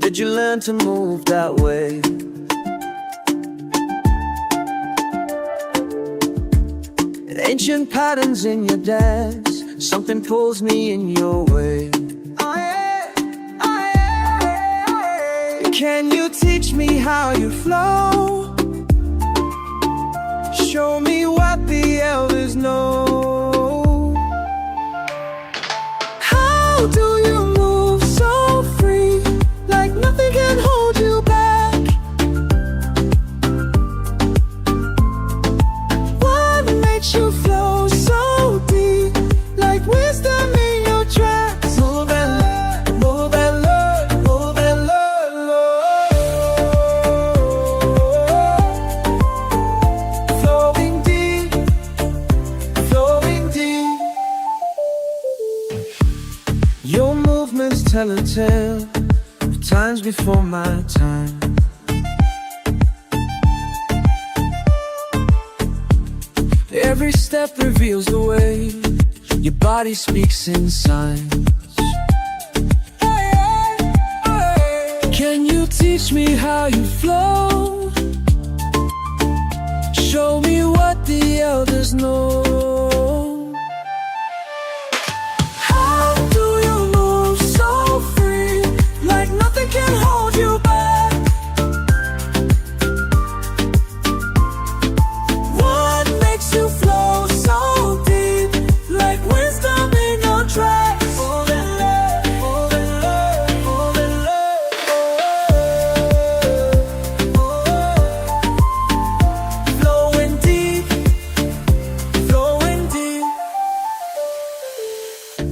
did you learn to move that way? Ancient patterns in your dance, something pulls me in your way. Can you teach me how you flow? Show me what the elders know. How do you move so free, like nothing can hold you back? What makes you flow so deep, like wisdom in your tracks? Move and learn, move and learn, move and learn, flowing deep, flowing deep. Your movements tell a tale of times before my time. Every step reveals the way, your body speaks in signs. Can you teach me how you flow? Show me what the elders know. How do you move so free, like nothing can hold you back? What makes you flow so deep, like wisdom in your tracks? Move and learn, move and learn, move and learn. Flowing deep, flowing deep.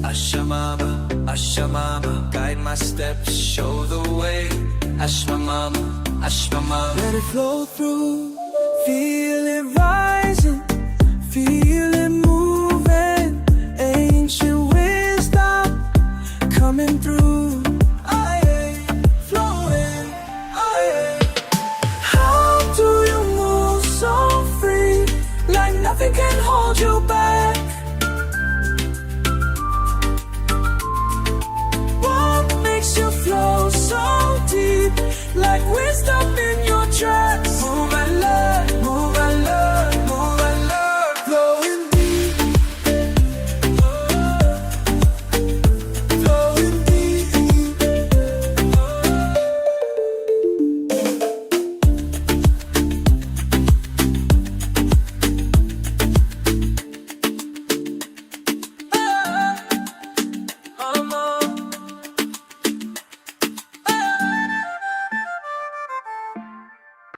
Ashamama, Ashamama, guide my steps, show the way. Ashmamama, Ashmamama, let it flow through. Feel it rising, feel it moving. Ancient wisdom coming through. Aye, flowing. Aye. How do you move so free, like nothing can hold you back?